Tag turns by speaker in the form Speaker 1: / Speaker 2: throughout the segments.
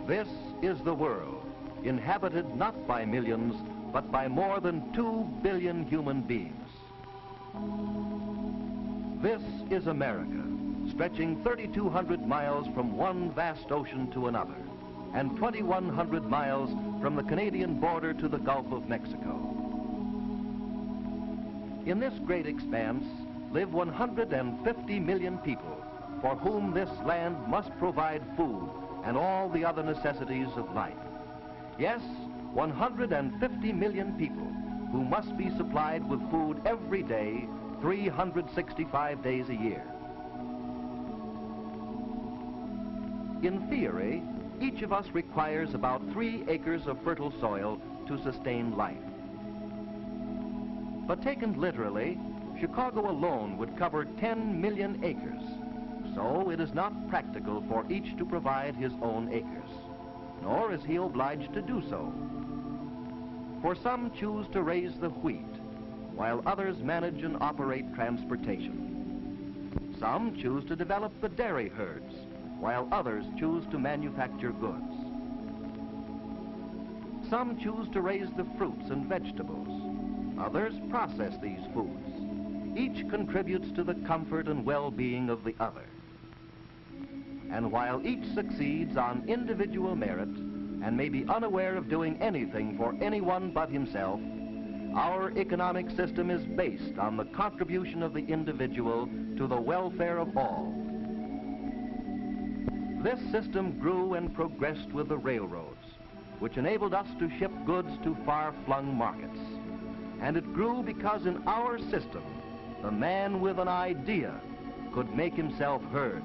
Speaker 1: This is the world, inhabited not by millions, but by more than 2 billion human beings. This is America, stretching 3,200 miles from one vast ocean to another, and 2,100 miles from the Canadian border to the Gulf of Mexico. In this great expanse live 150 million people for whom this land must provide food and all the other necessities of life. Yes, 150 million people who must be supplied with food every day, 365 days a year. In theory, each of us requires about 3 acres of fertile soil to sustain life. But taken literally, Chicago alone would cover 10 million acres. So it is not practical for each to provide his own acres, nor is he obliged to do so. For some choose to raise the wheat, while others manage and operate transportation. Some choose to develop the dairy herds, while others choose to manufacture goods. Some choose to raise the fruits and vegetables. Others process these foods. Each contributes to the comfort and well-being of the other. And while each succeeds on individual merit and may be unaware of doing anything for anyone but himself, our economic system is based on the contribution of the individual to the welfare of all. This system grew and progressed with the railroads, which enabled us to ship goods to far-flung markets. And it grew because in our system, the man with an idea could make himself heard.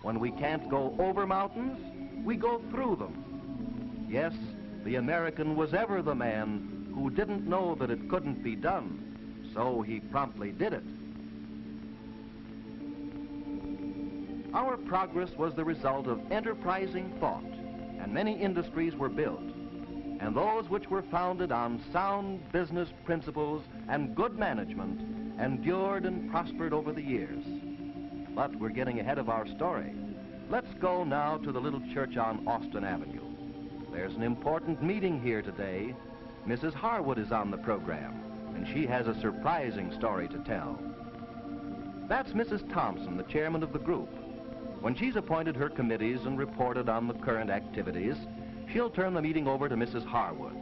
Speaker 1: When we can't go over mountains, we go through them. Yes, the American was ever the man who didn't know that it couldn't be done, so he promptly did it. Our progress was the result of enterprising thought, and many industries were built, and those which were founded on sound business principles and good management endured and prospered over the years. But we're getting ahead of our story. Let's go now to the little church on Austin Avenue. There's an important meeting here today. Mrs. Harwood is on the program, and she has a surprising story to tell. That's Mrs. Thompson, the chairman of the group. When she's appointed her committees and reported on the current activities, she'll turn the meeting over to Mrs. Harwood.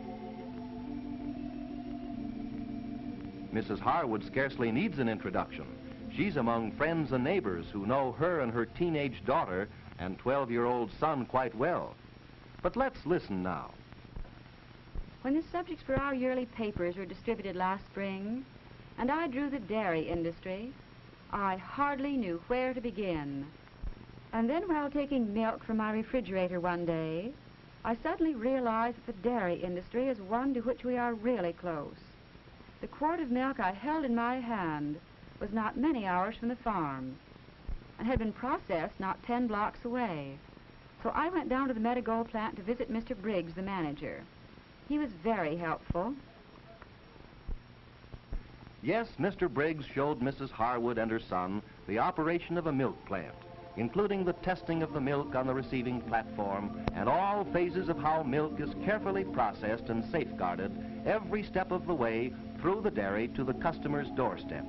Speaker 1: Mrs. Harwood scarcely needs an introduction. She's among friends and neighbors who know her and her teenage daughter and 12-year-old son quite well. But let's listen now.
Speaker 2: When the subjects for our yearly papers were distributed last spring, and I drew the dairy industry, I hardly knew where to begin. And then while taking milk from my refrigerator one day, I suddenly realized that the dairy industry is one to which we are really close. The quart of milk I held in my hand was not many hours from the farm and had been processed not 10 blocks away. So I went down to the Medigold plant to visit Mr. Briggs, the manager. He was very helpful.
Speaker 1: Yes, Mr. Briggs showed Mrs. Harwood and her son the operation of a milk plant, including the testing of the milk on the receiving platform and all phases of how milk is carefully processed and safeguarded every step of the way through the dairy to the customer's doorstep.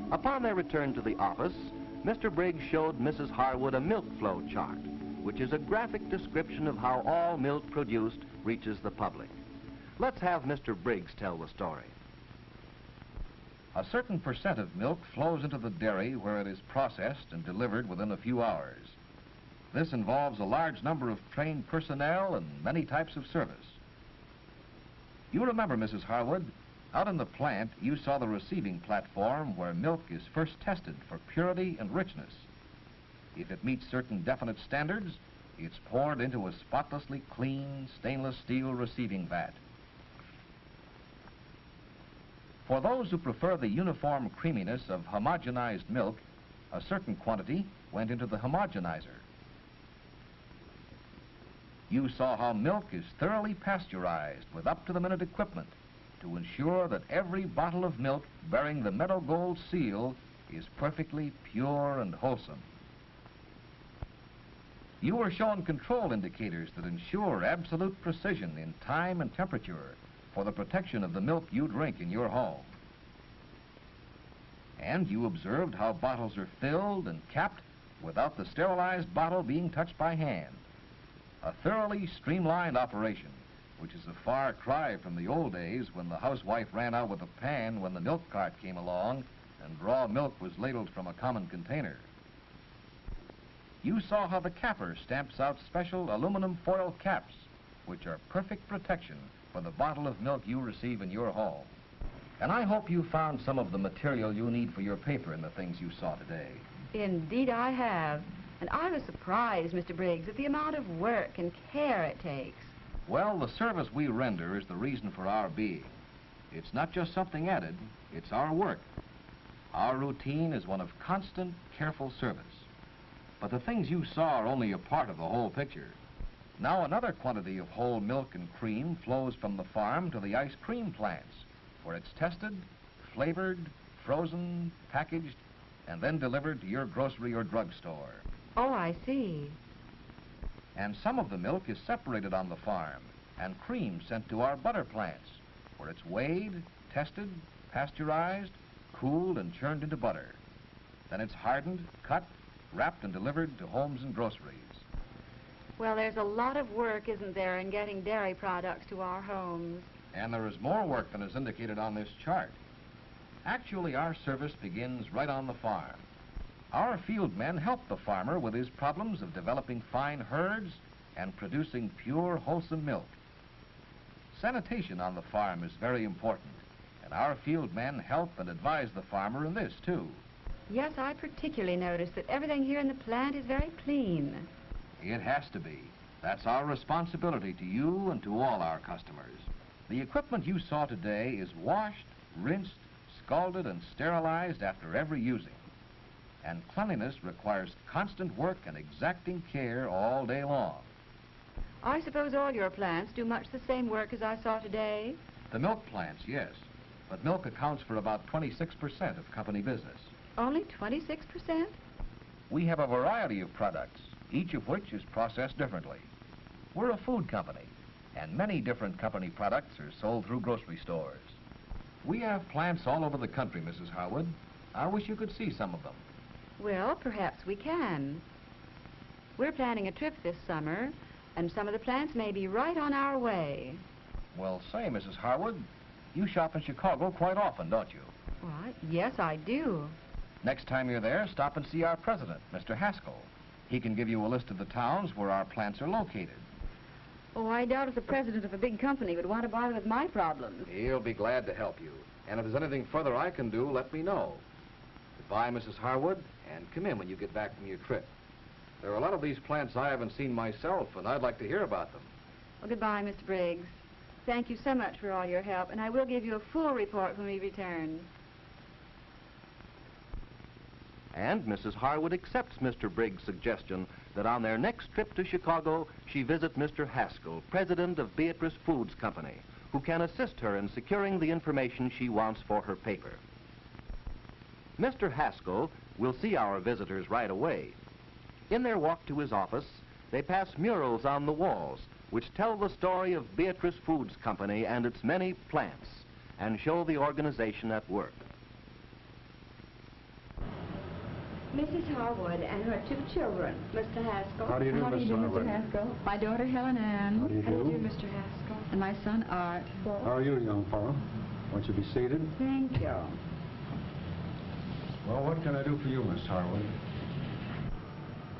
Speaker 1: Upon their return to the office, Mr. Briggs showed Mrs. Harwood a milk flow chart, which is a graphic description of how all milk produced reaches the public. Let's have Mr. Briggs tell the story.
Speaker 3: A certain percent of milk flows into the dairy where it is processed and delivered within a few hours. This involves a large number of trained personnel and many types of service. You remember, Mrs. Harwood, out in the plant you saw the receiving platform where milk is first tested for purity and richness. If it meets certain definite standards, it's poured into a spotlessly clean stainless steel receiving vat. For those who prefer the uniform creaminess of homogenized milk, a certain quantity went into the homogenizer. You saw how milk is thoroughly pasteurized with up-to-the-minute equipment to ensure that every bottle of milk bearing the Medigold seal is perfectly pure and wholesome. You are shown control indicators that ensure absolute precision in time and temperature for the protection of the milk you drink in your home. And you observed how bottles are filled and capped without the sterilized bottle being touched by hand. A thoroughly streamlined operation, which is a far cry from the old days when the housewife ran out with a pan when the milk cart came along and raw milk was ladled from a common container. You saw how the capper stamps out special aluminum foil caps, which are perfect protection for the bottle of milk you receive in your home. And I hope you found some of the material you need for your paper in the things you saw today.
Speaker 2: Indeed I have. And I was surprised, Mr. Briggs, at the amount of work and care it takes.
Speaker 3: Well, the service we render is the reason for our being. It's not just something added, it's our work. Our routine is one of constant, careful service. But the things you saw are only a part of the whole picture. Now another quantity of whole milk and cream flows from the farm to the ice cream plants, where it's tested, flavored, frozen, packaged, and then delivered to your grocery or drugstore.
Speaker 2: Oh, I see.
Speaker 3: And some of the milk is separated on the farm and cream sent to our butter plants, where it's weighed, tested, pasteurized, cooled, and churned into butter. Then it's hardened, cut, wrapped, and delivered to homes and groceries.
Speaker 2: Well, there's a lot of work, isn't there, in getting dairy products to our homes?
Speaker 3: And there is more work than is indicated on this chart. Actually, our service begins right on the farm. Our field men help the farmer with his problems of developing fine herds and producing pure, wholesome milk. Sanitation on the farm is very important, and our field men help and advise the farmer in this, too.
Speaker 2: Yes, I particularly noticed that everything here in the plant is very clean.
Speaker 3: It has to be. That's our responsibility to you and to all our customers. The equipment you saw today is washed, rinsed, scalded, and sterilized after every using. And cleanliness requires constant work and exacting care all day long.
Speaker 2: I suppose all your plants do much the same work as I saw today?
Speaker 3: The milk plants, yes. But milk accounts for about 26% of company business.
Speaker 2: Only 26%?
Speaker 3: We have a variety of products, each of which is processed differently. We're a food company, and many different company products are sold through grocery stores. We have plants all over the country, Mrs. Harwood. I wish you could see some of them.
Speaker 2: Well, perhaps we can. We're planning a trip this summer, and some of the plants may be right on our way.
Speaker 3: Well, say, Mrs. Harwood, you shop in Chicago quite often, don't you?
Speaker 2: Why, yes, I do.
Speaker 3: Next time you're there, stop and see our president, Mr. Haskell. He can give you a list of the towns where our plants are located.
Speaker 2: Oh, I doubt if the president of a big company would want to bother with my problems.
Speaker 1: He'll be glad to help you. And if there's anything further I can do, let me know. Goodbye, Mrs. Harwood, and come in when you get back from your trip. There are a lot of these plants I haven't seen myself, and I'd like to hear about them.
Speaker 2: Well, goodbye, Mr. Briggs. Thank you so much for all your help, and I will give you a full report when we return.
Speaker 1: And Mrs. Harwood accepts Mr. Briggs' suggestion that on their next trip to Chicago, she visit Mr. Haskell, president of Beatrice Foods Company, who can assist her in securing the information she wants for her paper. Mr. Haskell will see our visitors right away. In their walk to his office, they pass murals on the walls which tell the story of Beatrice Foods Company and its many plants and show the organization at work.
Speaker 2: Mrs. Harwood and her two children, Mr. Haskell.
Speaker 4: How do you do, Mrs. Harwood?
Speaker 2: Mr. Haskell? My daughter, Helen Ann.
Speaker 4: How do you do?
Speaker 2: Mr. Haskell? And my son, Art.
Speaker 4: How are you, young fellow? Won't you be seated?
Speaker 2: Thank you.
Speaker 4: Well, what can I do for you, Miss Harwood?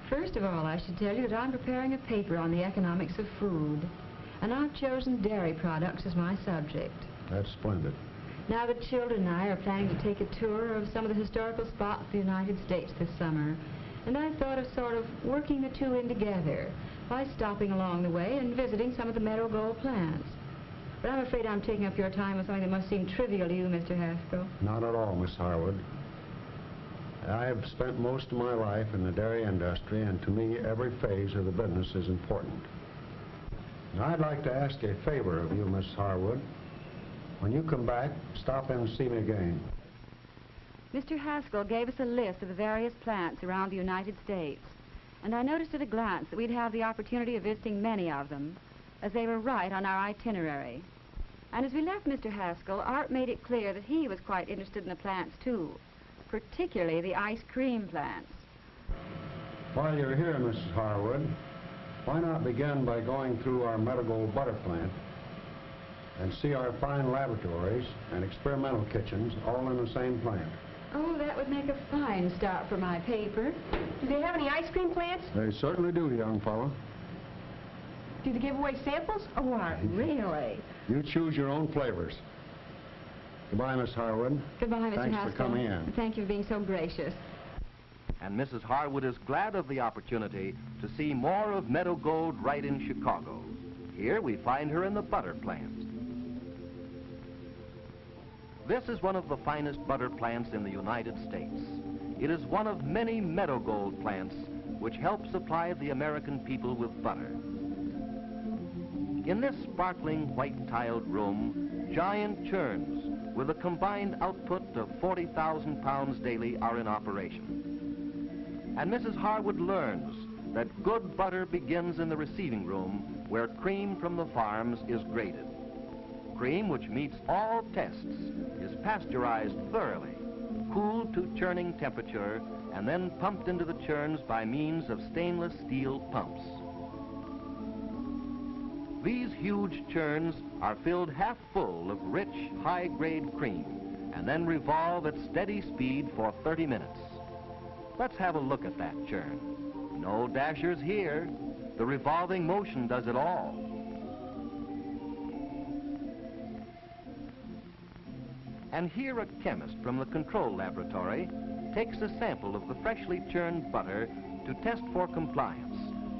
Speaker 2: First of all, I should tell you that I'm preparing a paper on the economics of food, and I've chosen dairy products as my subject.
Speaker 4: That's splendid.
Speaker 2: Now, the children and I are planning to take a tour of some of the historical spots of the United States this summer, and I thought of sort of working the two in together by stopping along the way and visiting some of the meadow gold plants. But I'm afraid I'm taking up your time with something that must seem trivial to you, Mr. Haskell.
Speaker 4: Not at all, Miss Harwood. I've spent most of my life in the dairy industry, and to me, every phase of the business is important. Now, I'd like to ask a favor of you, Miss Harwood. When you come back, stop in and see me again.
Speaker 2: Mr. Haskell gave us a list of the various plants around the United States, and I noticed at a glance that we'd have the opportunity of visiting many of them, as they were right on our itinerary. And as we left Mr. Haskell, Art made it clear that he was quite interested in the plants, too, particularly the ice cream plants.
Speaker 4: While you're here, Mrs. Harwood, why not begin by going through our Marigold butter plant and see our fine laboratories and experimental kitchens all in the same plant?
Speaker 2: Oh, that would make a fine start for my paper.
Speaker 5: Do they have any ice cream plants?
Speaker 4: They certainly do, young fellow.
Speaker 5: Do they give away samples?
Speaker 2: Oh, what, really?
Speaker 4: You choose your own flavors. Goodbye, Miss Harwood.
Speaker 2: Goodbye, Mr. Haskell.
Speaker 4: Thanks for coming in.
Speaker 2: Thank you for being so gracious.
Speaker 1: And Mrs. Harwood is glad of the opportunity to see more of Meadow Gold right in Chicago. Here we find her in the butter plant. This is one of the finest butter plants in the United States. It is one of many Meadow Gold plants which help supply the American people with butter. In this sparkling white-tiled room, giant churns with a combined output of 40,000 pounds daily are in operation. And Mrs. Harwood learns that good butter begins in the receiving room where cream from the farms is graded. Cream which meets all tests is pasteurized thoroughly, cooled to churning temperature, and then pumped into the churns by means of stainless steel pumps. These huge churns are filled half full of rich, high-grade cream and then revolve at steady speed for 30 minutes. Let's have a look at that churn. No dashers here. The revolving motion does it all. And here a chemist from the control laboratory takes a sample of the freshly churned butter to test for compliance,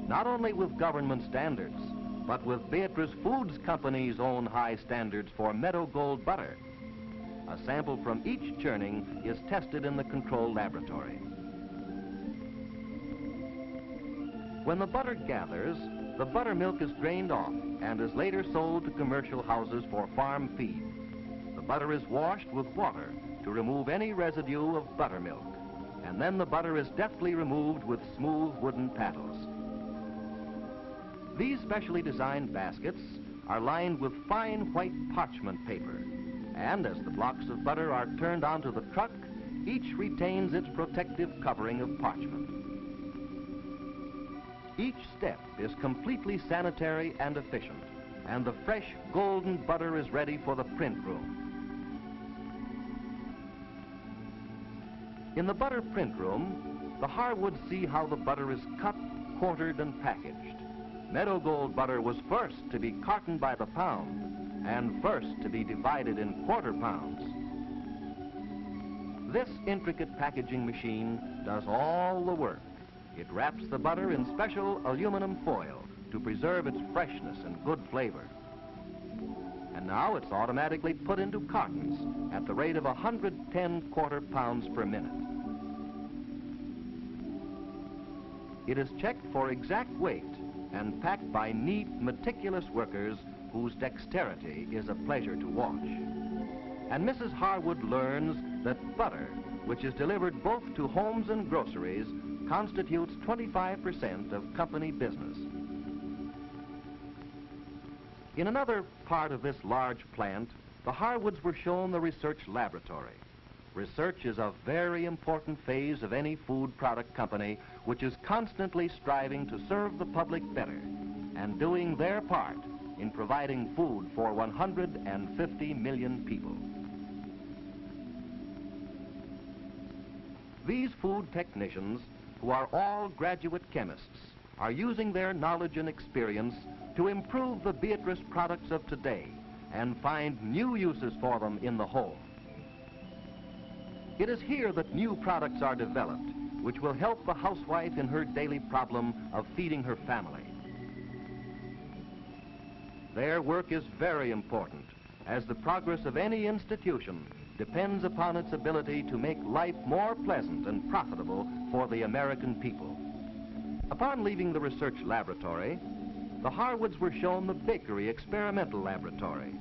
Speaker 1: not only with government standards, but with Beatrice Foods Company's own high standards for Meadow Gold butter. A sample from each churning is tested in the control laboratory. When the butter gathers, the buttermilk is drained off and is later sold to commercial houses for farm feed. The butter is washed with water to remove any residue of buttermilk, and then the butter is deftly removed with smooth wooden paddles. These specially designed baskets are lined with fine white parchment paper, and as the blocks of butter are turned onto the truck, each retains its protective covering of parchment. Each step is completely sanitary and efficient, and the fresh golden butter is ready for the print room. In the butter print room, the Harwoods see how the butter is cut, quartered, and packaged. Meadow Gold butter was first to be cartoned by the pound and first to be divided in quarter pounds. This intricate packaging machine does all the work. It wraps the butter in special aluminum foil to preserve its freshness and good flavor. And now it's automatically put into cartons at the rate of 110 quarter pounds per minute. It is checked for exact weight and packed by neat, meticulous workers whose dexterity is a pleasure to watch. And Mrs. Harwood learns that butter, which is delivered both to homes and groceries, constitutes 25% of company business. In another part of this large plant, the Harwoods were shown the research laboratory. Research is a very important phase of any food product company which is constantly striving to serve the public better and doing their part in providing food for 150 million people. These food technicians, who are all graduate chemists, are using their knowledge and experience to improve the Beatrice products of today and find new uses for them in the home. It is here that new products are developed, which will help the housewife in her daily problem of feeding her family. Their work is very important, as the progress of any institution depends upon its ability to make life more pleasant and profitable for the American people. Upon leaving the research laboratory, the Harwoods were shown the bakery experimental laboratory.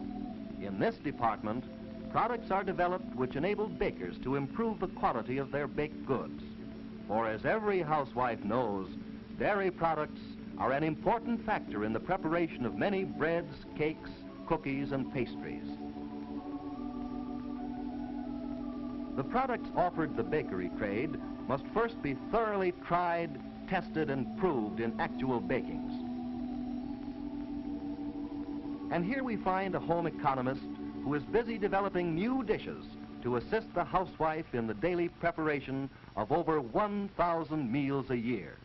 Speaker 1: In this department, products are developed which enable bakers to improve the quality of their baked goods. For as every housewife knows, Dairy products are an important factor in the preparation of many breads, cakes, cookies, and pastries. The products offered the bakery trade must first be thoroughly tried, tested, and proved in actual bakings. And here we find a home economist who is busy developing new dishes to assist the housewife in the daily preparation of over 1,000 meals a year.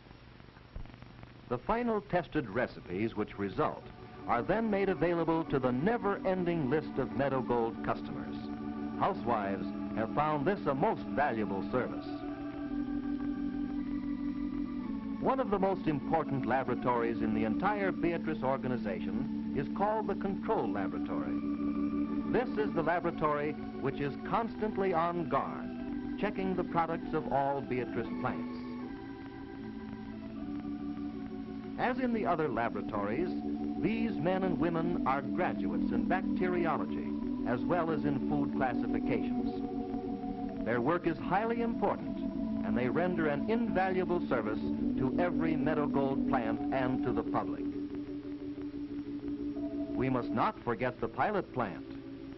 Speaker 1: The final tested recipes which result are then made available to the never-ending list of Meadow Gold customers. Housewives have found this a most valuable service. One of the most important laboratories in the entire Beatrice organization is called the Control Laboratory. This is the laboratory which is constantly on guard, checking the products of all Beatrice plants. As in the other laboratories, these men and women are graduates in bacteriology as well as in food classifications. Their work is highly important, and they render an invaluable service to every Meadow Gold plant and to the public. We must not forget the pilot plant.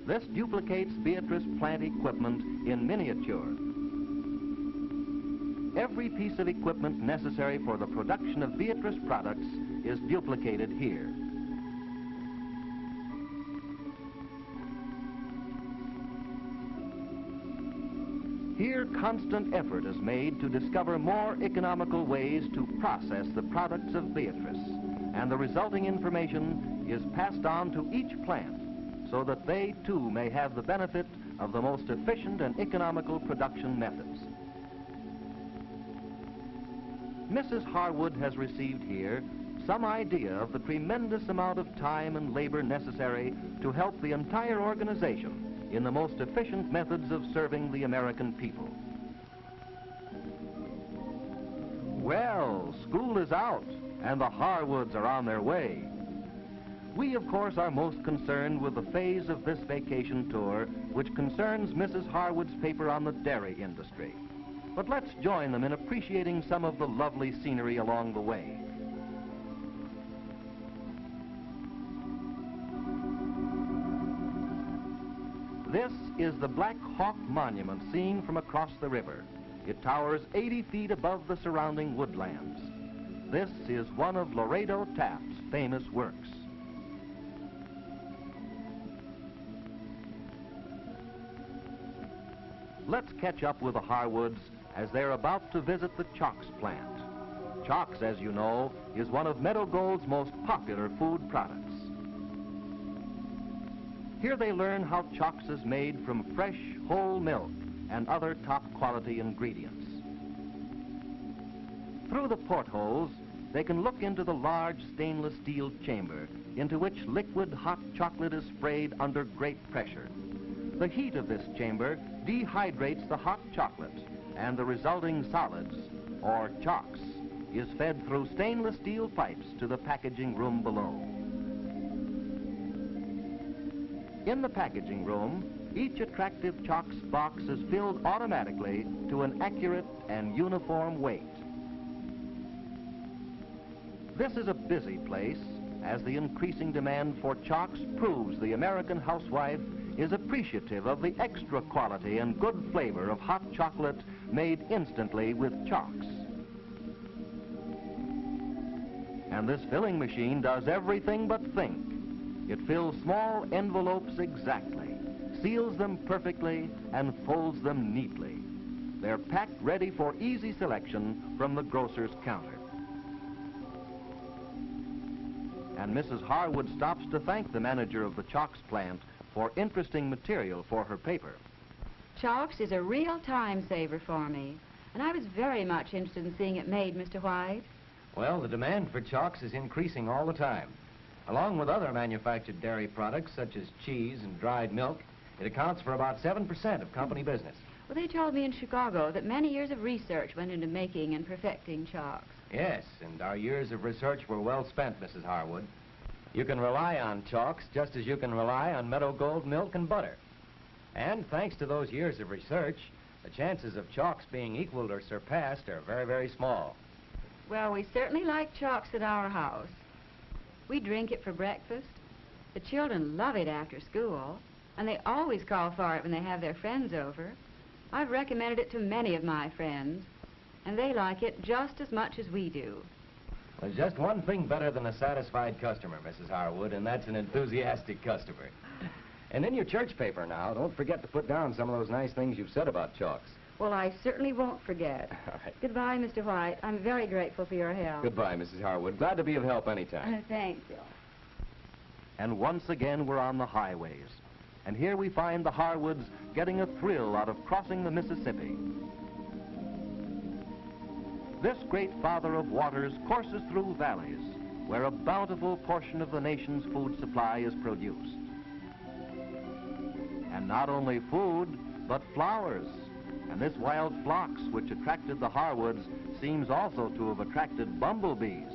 Speaker 1: This duplicates Beatrice plant equipment in miniature. Every piece of equipment necessary for the production of Beatrice products is duplicated here. Here, constant effort is made to discover more economical ways to process the products of Beatrice, and the resulting information is passed on to each plant so that they too may have the benefit of the most efficient and economical production methods. Mrs. Harwood has received here some idea of the tremendous amount of time and labor necessary to help the entire organization in the most efficient methods of serving the American people. Well, school is out and the Harwoods are on their way. We, of course, are most concerned with the phase of this vacation tour which concerns Mrs. Harwood's paper on the dairy industry. But let's join them in appreciating some of the lovely scenery along the way. This is the Black Hawk Monument seen from across the river. It towers 80 feet above the surrounding woodlands. This is one of Laredo Taft's famous works. Let's catch up with the Harwoods as they're about to visit the Chalks plant. Chalks, as you know, is one of Meadow Gold's most popular food products. Here they learn how Chalks is made from fresh, whole milk and other top-quality ingredients. Through the portholes, they can look into the large stainless steel chamber into which liquid hot chocolate is sprayed under great pressure. The heat of this chamber dehydrates the hot chocolate, and the resulting solids, or chalks, is fed through stainless steel pipes to the packaging room below. In the packaging room, each attractive chalks box is filled automatically to an accurate and uniform weight. This is a busy place, as the increasing demand for chalks proves the American housewife is appreciative of the extra quality and good flavor of hot chocolate made instantly with chalks. And this filling machine does everything but think. It fills small envelopes exactly, seals them perfectly, and folds them neatly. They're packed ready for easy selection from the grocer's counter. And Mrs. Harwood stops to thank the manager of the Chalks plant for interesting material for her paper.
Speaker 2: Chalks is a real time saver for me, and I was very much interested in seeing it made, Mr. White.
Speaker 6: Well, the demand for chalks is increasing all the time. Along with other manufactured dairy products such as cheese and dried milk, it accounts for about 7% of company business.
Speaker 2: Well, they told me in Chicago that many years of research went into making and perfecting chalks.
Speaker 6: Yes, and our years of research were well spent, Mrs. Harwood. You can rely on chalks just as you can rely on Meadow Gold milk and butter. And thanks to those years of research, the chances of chalks being equaled or surpassed are very, very small.
Speaker 2: Well, we certainly like chalks at our house. We drink it for breakfast. The children love it after school, and they always call for it when they have their friends over. I've recommended it to many of my friends, and they like it just as much as we do.
Speaker 6: There's just one thing better than a satisfied customer, Mrs. Harwood, and that's an enthusiastic customer. And in your church paper now, don't forget to put down some of those nice things you've said about chalks.
Speaker 2: Well, I certainly won't forget.
Speaker 6: All right.
Speaker 2: Goodbye, Mr. White. I'm very grateful for your help.
Speaker 6: Goodbye, Mrs. Harwood. Glad to be of help anytime.
Speaker 2: Thanks, Bill.
Speaker 1: And once again, we're on the highways. And here we find the Harwoods getting a thrill out of crossing the Mississippi. This great father of waters courses through valleys where a bountiful portion of the nation's food supply is produced. And not only food, but flowers. And this wild phlox, which attracted the Harwoods, seems also to have attracted bumblebees.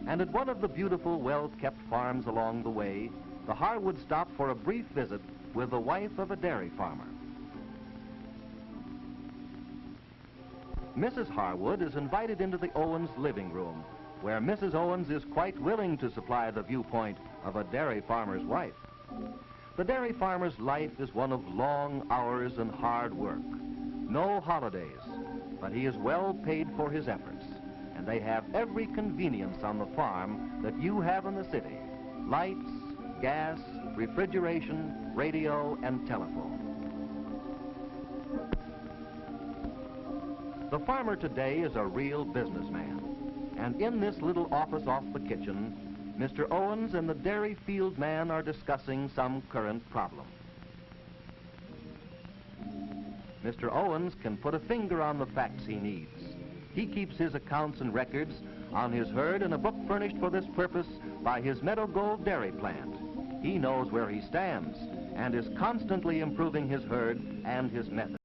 Speaker 1: And at one of the beautiful, well-kept farms along the way, the Harwoods stop for a brief visit with the wife of a dairy farmer. Mrs. Harwood is invited into the Owens living room, where Mrs. Owens is quite willing to supply the viewpoint of a dairy farmer's wife. The dairy farmer's life is one of long hours and hard work. No holidays, but he is well paid for his efforts, and they have every convenience on the farm that you have in the city: lights, gas, refrigeration, radio, and telephone. The farmer today is a real businessman, and in this little office off the kitchen, Mr. Owens and the dairy field man are discussing some current problem. Mr. Owens can put a finger on the facts he needs. He keeps his accounts and records on his herd in a book furnished for this purpose by his Meadow Gold dairy plant. He knows where he stands and is constantly improving his herd and his method.